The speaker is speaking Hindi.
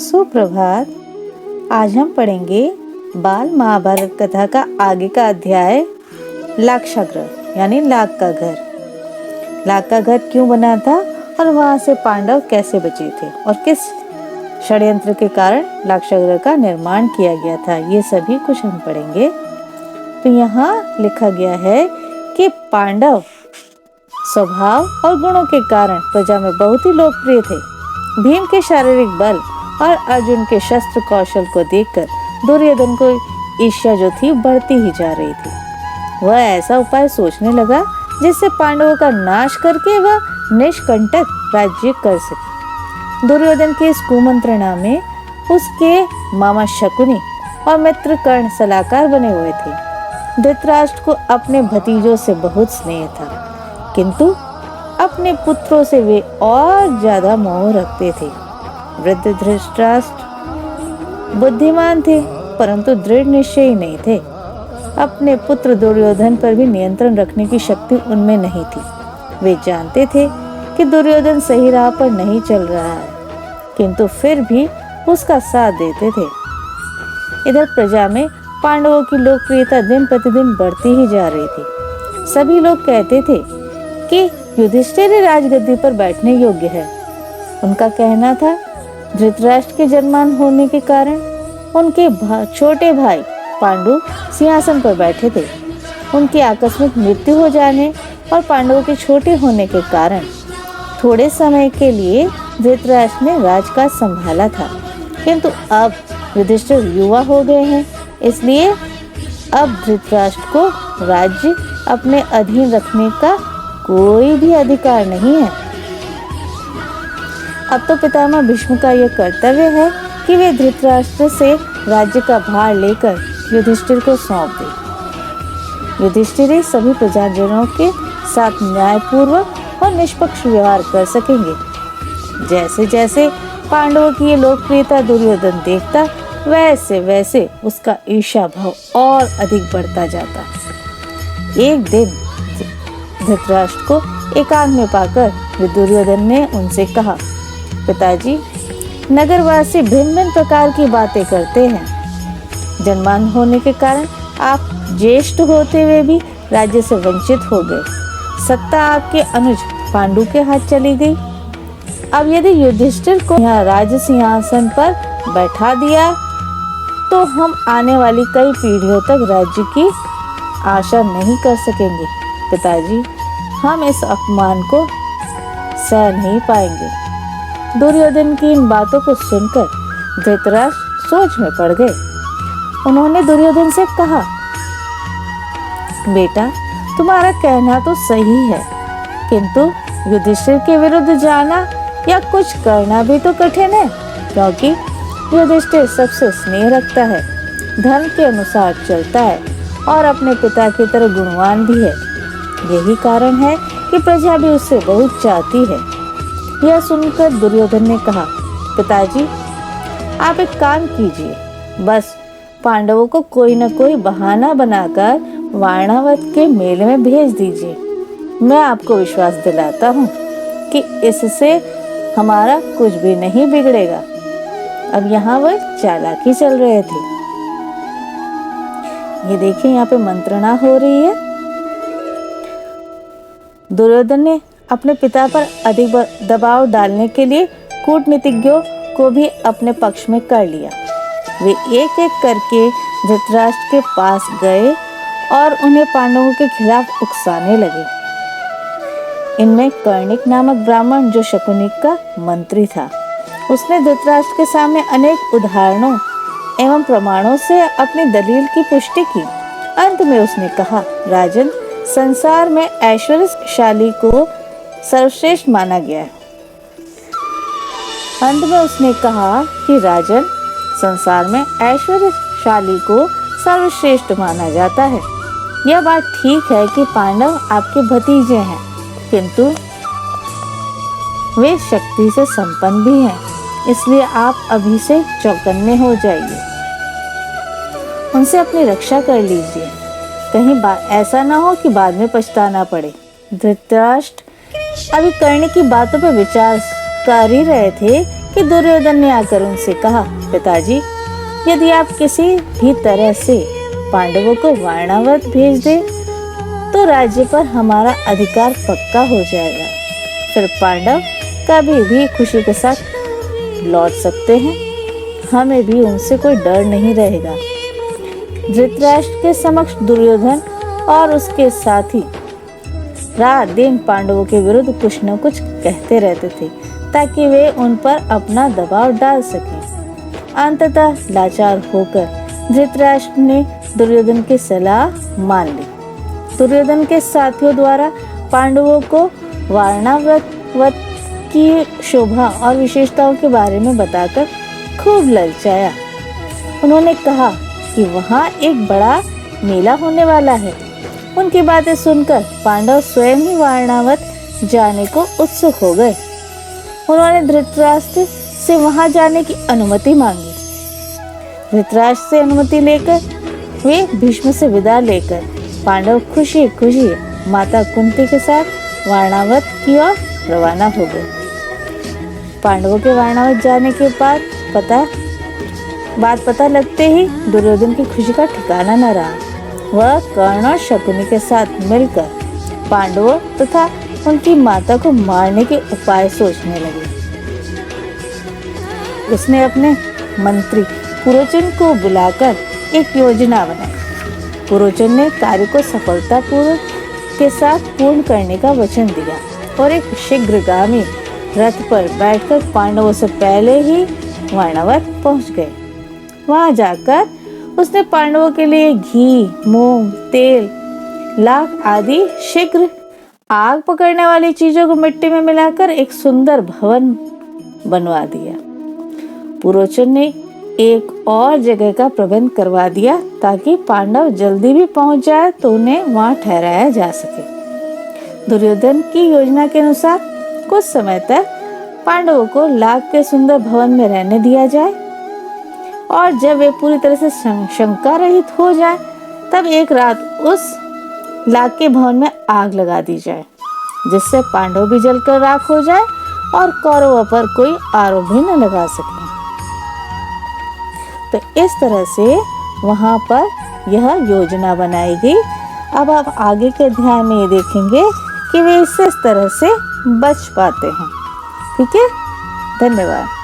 सुप्रभात। आज हम पढ़ेंगे बाल महाभारत कथा का आगे का अध्याय लाक्षागृह यानी लाख का घर। लाख का घर क्यों बना था और वहां से पांडव कैसे बचे थे और किस षड्यंत्र के कारण लाक्षागृह का निर्माण किया गया था, ये सभी कुछ हम पढ़ेंगे। तो यहाँ लिखा गया है कि पांडव स्वभाव और गुणों के कारण प्रजा में बहुत ही लोकप्रिय थे। भीम के शारीरिक बल और अर्जुन के शस्त्र कौशल को देखकर दुर्योधन को ईर्ष्या जो थी बढ़ती ही जा रही थी। वह ऐसा उपाय सोचने लगा जिससे पांडवों का नाश करके वह निष्कंटक राज्य कर सके। दुर्योधन के इस कुमंत्रणा में उसके मामा शकुनी और मित्र कर्ण सलाहकार बने हुए थे। धृतराष्ट्र को अपने भतीजों से बहुत स्नेह था, किंतु अपने पुत्रों से वे और ज्यादा मोह रखते थे। वृद्ध धृतराष्ट्र बुद्धिमान थे, परंतु दृढ़ निश्चयी नहीं थे। अपने पुत्र दुर्योधन पर भी नियंत्रण रखने की शक्ति उनमें नहीं थी। वे जानते थे कि दुर्योधन सही राह पर नहीं चल रहा है, किंतु फिर भी उसका साथ देते थे। इधर प्रजा में पांडवों की लोकप्रियता दिन प्रतिदिन बढ़ती ही जा रही थी। सभी लोग कहते थे कि युधिष्ठिर राजगद्दी पर बैठने योग्य है। उनका कहना था धृतराष्ट्र के जन्मान होने के कारण उनके छोटे भाई पांडु सिंहासन पर बैठे थे। उनकी आकस्मिक मृत्यु हो जाने और पांडवों के छोटे होने के कारण थोड़े समय के लिए धृतराष्ट्र ने राजकाज संभाला था, किंतु अब युधिष्ठिर युवा हो गए हैं, इसलिए अब धृतराष्ट्र को राज्य अपने अधीन रखने का कोई भी अधिकार नहीं है। अब तो पितामह भीष्म का यह कर्तव्य है कि वे धृतराष्ट्र से राज्य का भार लेकर युधिष्ठिर को सौंप दे। युधिष्ठिर सभी प्रजाजनों के साथ न्यायपूर्वक और निष्पक्ष व्यवहार कर सकेंगे। जैसे जैसे पांडवों की ये लोकप्रियता दुर्योधन देखता, वैसे वैसे उसका ईर्ष्या भाव और अधिक बढ़ता जाता। एक दिन धृतराष्ट्र को एकांत में पाकर दुर्योधन ने उनसे कहा, पिताजी, नगरवासी भिन्न भिन्न प्रकार की बातें करते हैं। जन्मान होने के कारण आप ज्येष्ठ होते हुए भी राज्य से वंचित हो गए। सत्ता आपके अनुज पांडु के हाथ चली गई। अब यदि युधिष्ठिर को यहाँ राज सिंहासन पर बैठा दिया तो हम आने वाली कई पीढ़ियों तक राज्य की आशा नहीं कर सकेंगे। पिताजी, हम इस अपमान को सह नहीं पाएंगे। दुर्योधन की इन बातों को सुनकर धृतराष्ट्र सोच में पड़ गए। उन्होंने दुर्योधन से कहा, बेटा, तुम्हारा कहना तो सही है, किंतु युधिष्ठिर के विरुद्ध जाना या कुछ करना भी तो कठिन है, क्योंकि युधिष्ठिर सबसे स्नेह रखता है, धर्म के अनुसार चलता है और अपने पिता की तरह गुणवान भी है। यही कारण है कि प्रजा भी उससे बहुत चाहती है। यह सुनकर दुर्योधन ने कहा, पिताजी, आप एक काम कीजिए, बस पांडवों को कोई न कोई बहाना बनाकर वारणावत के मेले में भेज दीजिए। मैं आपको विश्वास दिलाता हूँ कि इससे हमारा कुछ भी नहीं बिगड़ेगा। अब यहाँ वह चालाकी चल रहे थे। ये देखिए, यहाँ पे मंत्रणा हो रही है। दुर्योधन ने अपने पिता पर अधिक दबाव डालने के लिए कूटनीतिज्ञों को भी अपने पक्ष में कर लिया। वे एक एक करके धृतराष्ट्र के पास गए और उन्हें पांडवों के खिलाफ उकसाने लगे। इनमें कर्णिक नामक ब्राह्मण, जो शकुनी का मंत्री था, उसने धृतराष्ट्र के सामने अनेक उदाहरणों एवं प्रमाणों से अपनी दलील की पुष्टि की। अंत में उसने कहा, राजन, संसार में ऐश्वर्यशाली को सर्वश्रेष्ठ माना गया है। अंत में उसने कहा कि राजन, संसार में ऐश्वर्यशाली को सर्वश्रेष्ठ माना जाता है। यह बात ठीक है कि पांडव आपके भतीजे हैं, किंतु वे शक्ति से संपन्न भी हैं, इसलिए आप अभी से चौकन्ने हो जाइए। उनसे अपनी रक्षा कर लीजिए, कहीं ऐसा ना हो कि बाद में पछताना पड़े। धृतराष्ट्र अभी कर्ण की बातों पर विचार कर ही रहे थे कि दुर्योधन ने आकर उनसे कहा, पिताजी, यदि आप किसी भी तरह से पांडवों को वारणावत भेज दे तो राज्य पर हमारा अधिकार पक्का हो जाएगा। फिर पांडव कभी भी खुशी के साथ लौट सकते हैं। हमें भी उनसे कोई डर नहीं रहेगा। धृतराष्ट्र के समक्ष दुर्योधन और उसके साथी रात दिन पांडवों के विरुद्ध कुछ न कुछ कहते रहते थे ताकि वे उन पर अपना दबाव डाल सकें। अंततः लाचार होकर धृतराष्ट्र ने दुर्योधन की सलाह मान ली। दुर्योधन के साथियों द्वारा पांडवों को वारणावत की शोभा और विशेषताओं के बारे में बताकर खूब ललचाया। उन्होंने कहा कि वहाँ एक बड़ा मेला होने वाला है। उनकी बातें सुनकर पांडव स्वयं ही वारणावत जाने को उत्सुक हो गए। उन्होंने धृतराष्ट्र से वहां जाने की अनुमति मांगी। धृतराष्ट्र से अनुमति लेकर वे भीष्म से विदा लेकर पांडव खुशी खुशी माता कुंती के साथ वारणावत की ओर रवाना हो गए। पांडवों के वारणावत जाने के बाद पता लगते ही दुर्योधन की खुशी का ठिकाना न रहा। वह कर्ण और शकुनी के साथ मिलकर पांडवों तथा उनकी माता को मारने के उपाय सोचने लगे। उसने अपने मंत्री पुरोचन को बुलाकर एक योजना बनाई। पुरोचन ने कार्य को सफलतापूर्वक के साथ पूर्ण करने का वचन दिया और एक शीघ्रगामी रथ पर बैठकर पांडवों से पहले ही वारणावत पहुंच गए। वहां जाकर उसने पांडवों के लिए घी, मूंग, तेल, लाख आदि शीघ्र आग पकड़ने वाली चीजों को मिट्टी में मिलाकर एक सुंदर भवन बनवा दिया। पुरोचन ने एक और जगह का प्रबंध करवा दिया ताकि पांडव जल्दी भी पहुंच जाए तो उन्हें वहां ठहराया जा सके। दुर्योधन की योजना के अनुसार कुछ समय तक पांडवों को लाख के सुंदर भवन में रहने दिया जाए और जब वे पूरी तरह से शंका रहित हो जाए तब एक रात उस लाख के भवन में आग लगा दी जाए जिससे पांडव भी जलकर राख हो जाए और कौरवों पर कोई आरोप भी न लगा सके। तो इस तरह से वहां पर यह योजना बनाई गई। अब आप आगे के अध्याय में ये देखेंगे कि वे इससे इस तरह से बच पाते हैं। ठीक है, धन्यवाद।